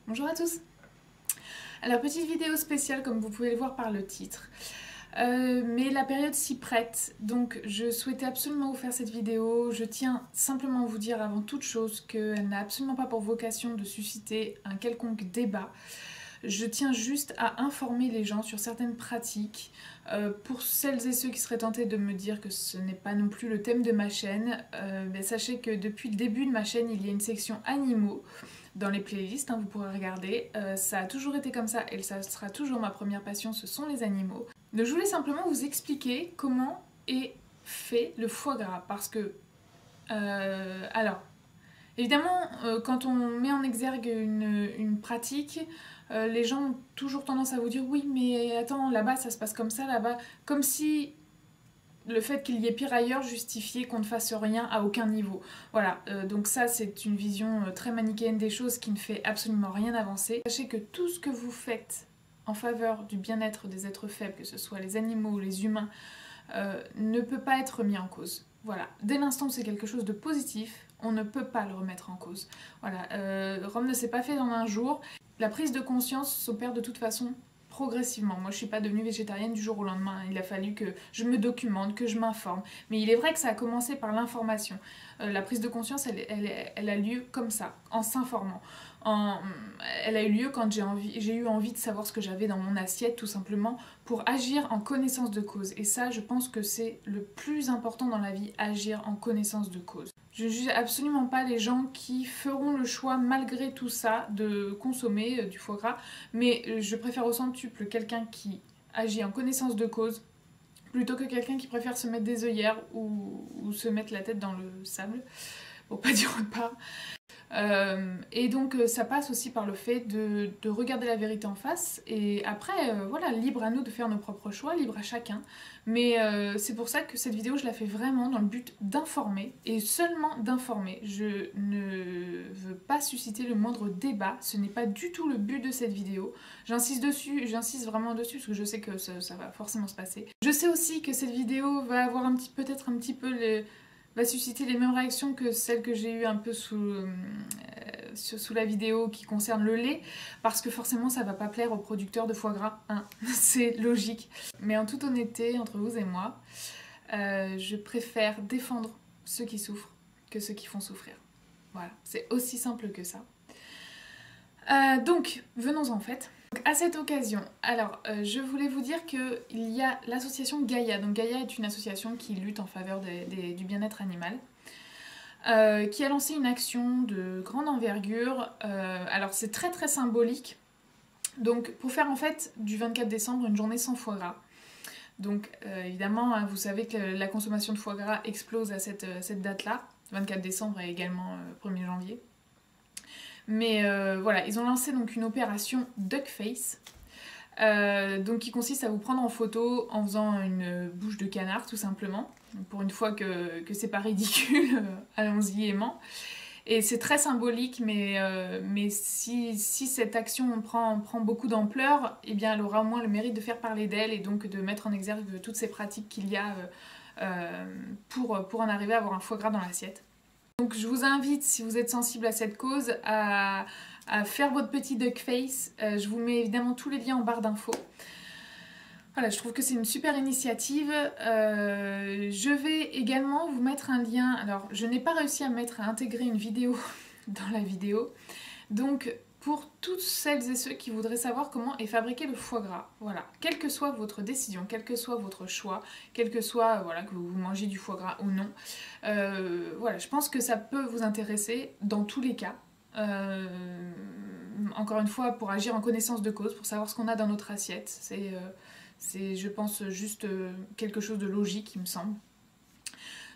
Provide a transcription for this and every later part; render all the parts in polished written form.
Bonjour à tous. Alors petite vidéo spéciale comme vous pouvez le voir par le titre. Mais la période s'y prête, donc je souhaitais absolument vous faire cette vidéo. Je tiens simplement à vous dire avant toute chose qu'elle n'a absolument pas pour vocation de susciter un quelconque débat. Je tiens juste à informer les gens sur certaines pratiques. Pour celles et ceux qui seraient tentés de me dire que ce n'est pas non plus le thème de ma chaîne, sachez que depuis le début de ma chaîne, il y a une section animaux dans les playlists, vous pourrez regarder. Ça a toujours été comme ça et ça sera toujours ma première passion, ce sont les animaux. Donc je voulais simplement vous expliquer comment est fait le foie gras, parce que... alors, évidemment, quand on met en exergue une pratique, les gens ont toujours tendance à vous dire « Oui, mais attends, là-bas ça se passe comme ça, là-bas... » Comme si le fait qu'il y ait pire ailleurs justifiait qu'on ne fasse rien à aucun niveau. Voilà, donc ça c'est une vision très manichéenne des choses qui ne fait absolument rien avancer. Sachez que tout ce que vous faites en faveur du bien-être des êtres faibles, que ce soit les animaux ou les humains, ne peut pas être mis en cause. Voilà, dès l'instant où c'est quelque chose de positif, on ne peut pas le remettre en cause. Voilà, Rome ne s'est pas fait en un jour. La prise de conscience s'opère de toute façon progressivement. Moi, je suis pas devenue végétarienne du jour au lendemain. Il a fallu que je me documente, que je m'informe. Mais il est vrai que ça a commencé par l'information. La prise de conscience, elle a lieu comme ça, en s'informant. Elle a eu lieu quand j'ai eu envie de savoir ce que j'avais dans mon assiette, tout simplement, pour agir en connaissance de cause. Et ça, je pense que c'est le plus important dans la vie, agir en connaissance de cause. Je ne juge absolument pas les gens qui feront le choix, malgré tout ça, de consommer du foie gras, mais je préfère au centuple quelqu'un qui agit en connaissance de cause, plutôt que quelqu'un qui préfère se mettre des œillères ou se mettre la tête dans le sable, pour pas dire pas. Et donc ça passe aussi par le fait de regarder la vérité en face, et après voilà, libre à nous de faire nos propres choix, libre à chacun, mais c'est pour ça que cette vidéo je la fais vraiment dans le but d'informer, et seulement d'informer. Je ne veux pas susciter le moindre débat, ce n'est pas du tout le but de cette vidéo. J'insiste vraiment dessus parce que je sais que ça va forcément se passer. Je sais aussi que cette vidéo va avoir peut-être un petit peu va susciter les mêmes réactions que celles que j'ai eues un peu sous la vidéo qui concerne le lait, parce que forcément ça va pas plaire aux producteurs de foie gras, c'est logique. Mais en toute honnêteté, entre vous et moi, je préfère défendre ceux qui souffrent que ceux qui font souffrir. Voilà, c'est aussi simple que ça. Donc, venons en fait. À cette occasion, alors je voulais vous dire qu'il y a l'association Gaïa. Donc Gaïa est une association qui lutte en faveur du bien-être animal, qui a lancé une action de grande envergure. Alors c'est très très symbolique, donc pour faire en fait du 24 décembre une journée sans foie gras. Donc évidemment, vous savez que la consommation de foie gras explose à cette date-là, 24 décembre et également 1er janvier. Mais voilà, ils ont lancé donc une opération Duckface, donc qui consiste à vous prendre en photo en faisant une bouche de canard tout simplement. Donc pour une fois que c'est pas ridicule, allons-y aimant. Et c'est très symbolique, mais si cette action prend beaucoup d'ampleur, eh bien elle aura au moins le mérite de faire parler d'elle et donc de mettre en exergue toutes ces pratiques qu'il y a pour en arriver à avoir un foie gras dans l'assiette. Donc je vous invite, si vous êtes sensible à cette cause, à faire votre petit duck face. Je vous mets évidemment tous les liens en barre d'infos. Voilà, je trouve que c'est une super initiative. Je vais également vous mettre un lien. Alors, je n'ai pas réussi à intégrer une vidéo dans la vidéo. Donc, pour toutes celles et ceux qui voudraient savoir comment est fabriqué le foie gras, voilà, quelle que soit votre décision, quel que soit votre choix, quel que soit voilà, que vous mangez du foie gras ou non, voilà, je pense que ça peut vous intéresser dans tous les cas. Encore une fois, pour agir en connaissance de cause, pour savoir ce qu'on a dans notre assiette, c'est je pense, juste quelque chose de logique, il me semble.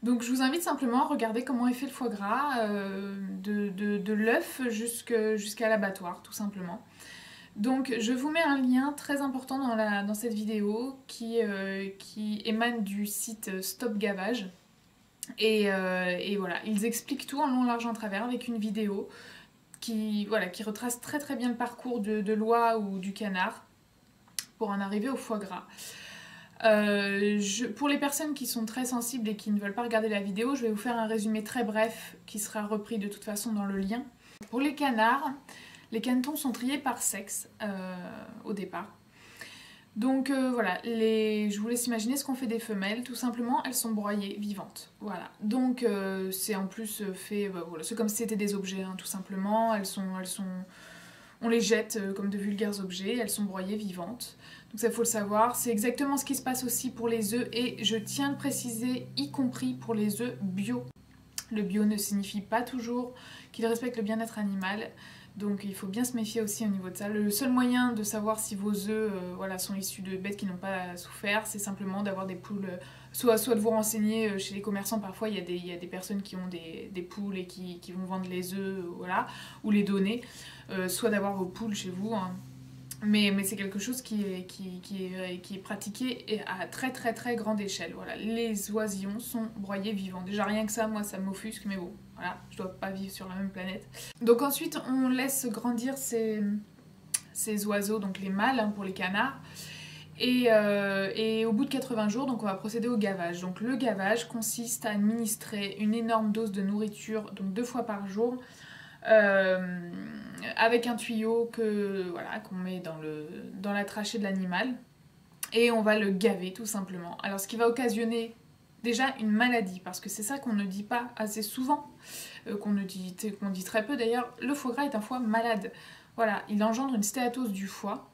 Donc je vous invite simplement à regarder comment est fait le foie gras, de l'œuf jusqu'à l'abattoir, tout simplement. Donc je vous mets un lien très important dans cette vidéo qui émane du site Stop Gavage. Et voilà, ils expliquent tout en long, large, en travers avec une vidéo qui retrace très très bien le parcours de l'oie ou du canard pour en arriver au foie gras. Pour les personnes qui sont très sensibles et qui ne veulent pas regarder la vidéo, je vais vous faire un résumé très bref qui sera repris de toute façon dans le lien. Pour les canards, Les canetons sont triés par sexe au départ. Donc voilà, je vous laisse imaginer ce qu'on fait des femelles. Tout simplement, elles sont broyées vivantes. Voilà. Donc c'est en plus fait, voilà, c'est comme si c'était des objets, hein, tout simplement. On les jette comme de vulgaires objets. Elles sont broyées vivantes. Donc ça, faut le savoir. C'est exactement ce qui se passe aussi pour les œufs. Et je tiens à le préciser, y compris pour les œufs bio. Le bio ne signifie pas toujours qu'il respecte le bien-être animal. Donc il faut bien se méfier aussi au niveau de ça. Le seul moyen de savoir si vos œufs voilà, sont issus de bêtes qui n'ont pas souffert, c'est simplement d'avoir des poules, soit de vous renseigner chez les commerçants. Parfois il y a des personnes qui ont des poules et qui vont vendre les œufs, voilà, ou les donner, soit d'avoir vos poules chez vous, hein. Mais c'est quelque chose qui est pratiqué à très très très grande échelle. Voilà. Les oisillons sont broyés vivants. Déjà rien que ça, moi ça m'offusque, mais bon, voilà, je dois pas vivre sur la même planète. Donc ensuite on laisse grandir ces oiseaux, donc les mâles hein, pour les canards. Et au bout de 80 jours, donc on va procéder au gavage. Donc le gavage consiste à administrer une énorme dose de nourriture, donc 2 fois par jour, avec un tuyau voilà, qu'on met dans la trachée de l'animal et on va le gaver tout simplement. Alors ce qui va occasionner déjà une maladie, parce que c'est ça qu'on ne dit pas assez souvent, qu'on dit très peu d'ailleurs, le foie gras est un foie malade. Voilà, il engendre une stéatose du foie,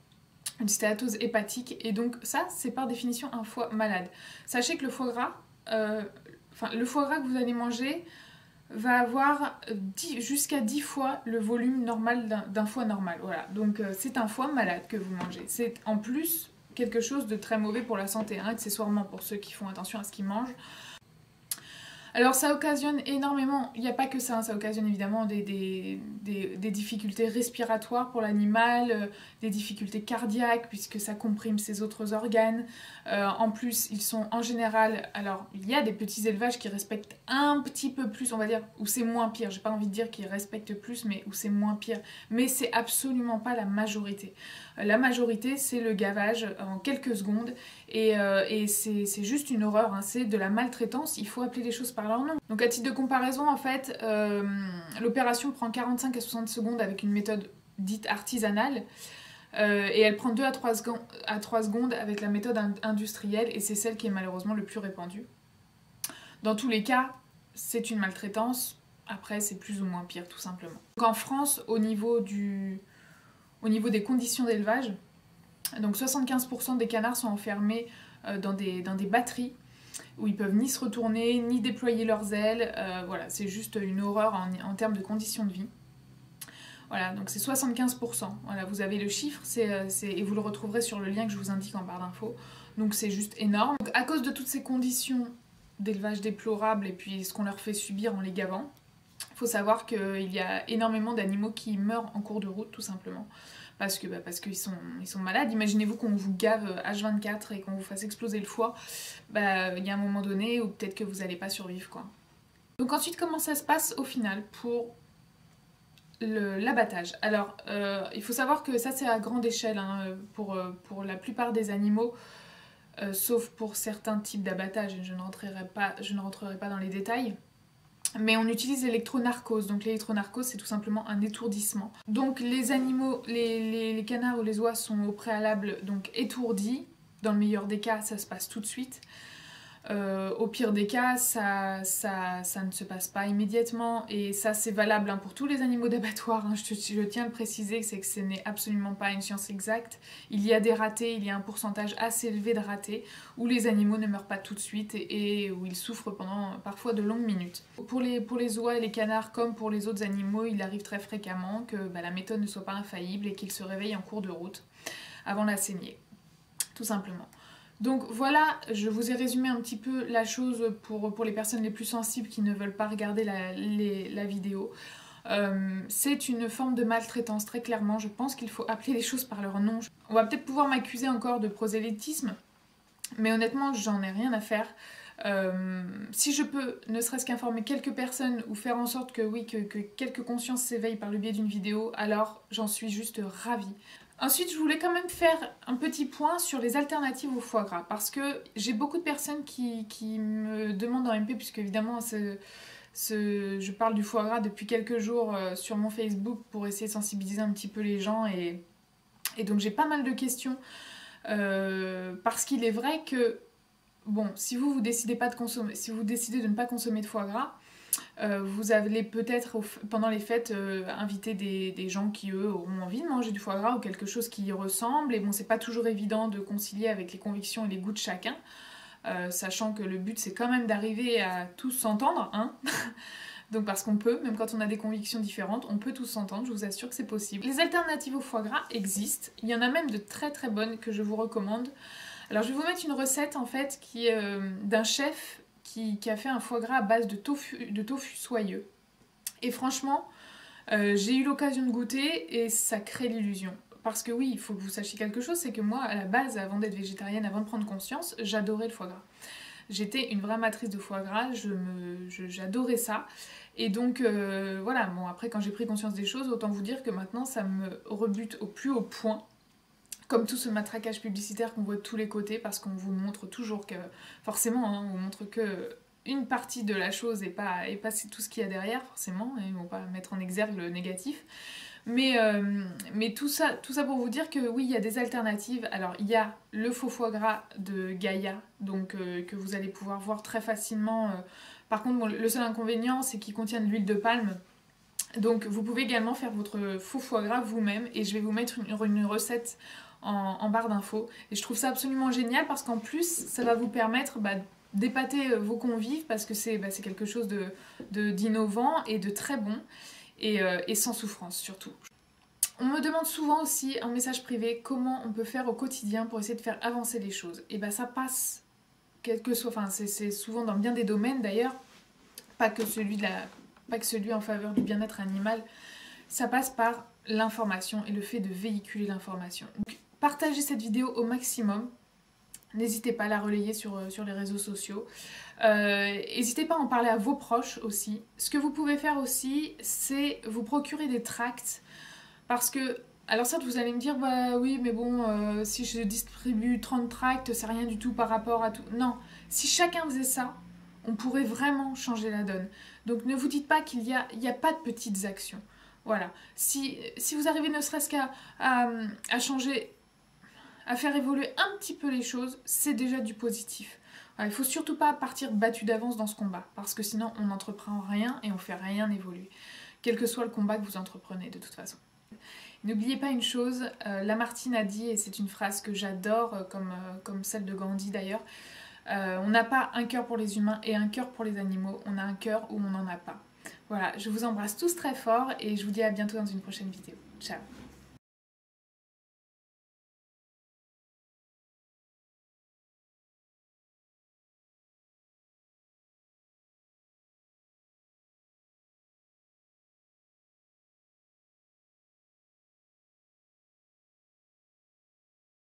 une stéatose hépatique, et donc ça c'est par définition un foie malade. Sachez que le foie gras que vous allez manger va avoir jusqu'à 10 fois le volume normal d'un foie normal. Voilà. Donc c'est un foie malade que vous mangez. C'est en plus quelque chose de très mauvais pour la santé, hein, accessoirement pour ceux qui font attention à ce qu'ils mangent. Alors ça occasionne énormément, il n'y a pas que ça, hein, ça occasionne évidemment des difficultés respiratoires pour l'animal, des difficultés cardiaques puisque ça comprime ses autres organes. En plus, ils sont en général, alors il y a des petits élevages qui respectent un petit peu plus, on va dire, où c'est moins pire. J'ai pas envie de dire qu'ils respectent plus, mais où c'est moins pire. Mais c'est absolument pas la majorité. La majorité, c'est le gavage en quelques secondes et c'est juste une horreur, hein. C'est de la maltraitance, il faut appeler les choses par leur nom. Donc à titre de comparaison, en fait, l'opération prend 45 à 60 secondes avec une méthode dite artisanale et elle prend 2 à 3 secondes avec la méthode industrielle et c'est celle qui est malheureusement le plus répandue. Dans tous les cas, c'est une maltraitance, après c'est plus ou moins pire tout simplement. Donc en France, au niveau des conditions d'élevage, donc 75% des canards sont enfermés dans des batteries où ils peuvent ni se retourner, ni déployer leurs ailes. Voilà, c'est juste une horreur en termes de conditions de vie. Voilà, donc c'est 75%. Voilà, vous avez le chiffre, et vous le retrouverez sur le lien que je vous indique en barre d'infos. Donc c'est juste énorme. Donc, à cause de toutes ces conditions d'élevage déplorables et puis ce qu'on leur fait subir en les gavant, il faut savoir qu'il y a énormément d'animaux qui meurent en cours de route, tout simplement. Parce qu'ils sont malades. Imaginez-vous qu'on vous gave H24 et qu'on vous fasse exploser le foie. Il y a un moment donné où peut-être que vous n'allez pas survivre, quoi. Donc ensuite, comment ça se passe au final pour l'abattage? Alors, il faut savoir que ça c'est à grande échelle hein, pour la plupart des animaux, sauf pour certains types d'abattage. Je ne rentrerai pas dans les détails. Mais on utilise l'électronarcose. Donc l'électronarcose, c'est tout simplement un étourdissement. Donc les animaux, les canards ou les oies sont au préalable donc étourdis. Dans le meilleur des cas, ça se passe tout de suite. Au pire des cas, ça ne se passe pas immédiatement. Et ça, c'est valable hein, pour tous les animaux d'abattoir. Hein. Je tiens à le préciser, c'est que ce n'est absolument pas une science exacte. Il y a des ratés, il y a un pourcentage assez élevé de ratés où les animaux ne meurent pas tout de suite et où ils souffrent pendant parfois de longues minutes. Pour les oies et les canards, comme pour les autres animaux, il arrive très fréquemment que la méthode ne soit pas infaillible et qu'ils se réveillent en cours de route avant la saignée, tout simplement. Donc voilà, je vous ai résumé un petit peu la chose pour les personnes les plus sensibles qui ne veulent pas regarder la vidéo. C'est une forme de maltraitance, très clairement. Je pense qu'il faut appeler les choses par leur nom. On va peut-être pouvoir m'accuser encore de prosélytisme, mais honnêtement, j'en ai rien à faire. Si je peux, ne serait-ce qu'informer quelques personnes ou faire en sorte que quelques consciences s'éveillent par le biais d'une vidéo, alors j'en suis juste ravie. Ensuite, je voulais quand même faire un petit point sur les alternatives au foie gras, parce que j'ai beaucoup de personnes qui me demandent en MP, puisque évidemment je parle du foie gras depuis quelques jours sur mon Facebook pour essayer de sensibiliser un petit peu les gens, et donc j'ai pas mal de questions, parce qu'il est vrai que, bon, si vous décidez pas de consommer, si vous décidez de ne pas consommer de foie gras, vous allez peut-être pendant les fêtes inviter des gens qui eux auront envie de manger du foie gras ou quelque chose qui y ressemble, et bon, c'est pas toujours évident de concilier avec les convictions et les goûts de chacun, sachant que le but c'est quand même d'arriver à tous s'entendre, hein. Donc parce qu'on peut, même quand on a des convictions différentes, on peut tous s'entendre, je vous assure que c'est possible. Les alternatives au foie gras existent, il y en a même de très très bonnes que je vous recommande. Alors je vais vous mettre une recette en fait qui est d'un chef qui a fait un foie gras à base de tofu soyeux. Et franchement, j'ai eu l'occasion de goûter et ça crée l'illusion. Parce que oui, il faut que vous sachiez quelque chose, c'est que moi, à la base, avant d'être végétarienne, avant de prendre conscience, j'adorais le foie gras. J'étais une vraie amatrice de foie gras, j'adorais ça. Et donc, voilà, bon, après, quand j'ai pris conscience des choses, autant vous dire que maintenant, ça me rebute au plus haut point. Comme tout ce matraquage publicitaire qu'on voit de tous les côtés, parce qu'on vous montre toujours que, forcément, hein, on vous montre que une partie de la chose et pas tout ce qu'il y a derrière, forcément, et ils vont pas mettre en exergue le négatif. Mais tout ça pour vous dire que oui, il y a des alternatives. Alors, il y a le faux foie gras de Gaïa, donc que vous allez pouvoir voir très facilement. Par contre, bon, le seul inconvénient, c'est qu'il contient de l'huile de palme. Donc, vous pouvez également faire votre faux foie gras vous-même, et je vais vous mettre une recette en barre d'infos. Et je trouve ça absolument génial parce qu'en plus, ça va vous permettre d'épater vos convives, parce que c'est quelque chose d'innovant et de très bon, et sans souffrance surtout. On me demande souvent aussi en message privé comment on peut faire au quotidien pour essayer de faire avancer les choses. Et ça passe, quel que soit, enfin c'est souvent dans bien des domaines d'ailleurs, pas que celui en faveur du bien-être animal, ça passe par l'information et le fait de véhiculer l'information. Donc partagez cette vidéo au maximum. N'hésitez pas à la relayer sur les réseaux sociaux. N'hésitez pas à en parler à vos proches aussi. Ce que vous pouvez faire aussi, c'est vous procurer des tracts. Parce que, alors certes, vous allez me dire, bah oui, mais bon, si je distribue 30 tracts, c'est rien du tout par rapport à tout. Non, si chacun faisait ça, on pourrait vraiment changer la donne. Donc ne vous dites pas qu'il n'y a pas de petites actions. Voilà. Si vous arrivez ne serait-ce qu'à changer, à faire évoluer un petit peu les choses, c'est déjà du positif. Voilà, il ne faut surtout pas partir battu d'avance dans ce combat, parce que sinon on n'entreprend rien et on ne fait rien évoluer, quel que soit le combat que vous entreprenez de toute façon. N'oubliez pas une chose, Lamartine a dit, et c'est une phrase que j'adore, comme celle de Gandhi d'ailleurs, on n'a pas un cœur pour les humains et un cœur pour les animaux, on a un cœur où on n'en a pas. Voilà, je vous embrasse tous très fort et je vous dis à bientôt dans une prochaine vidéo. Ciao!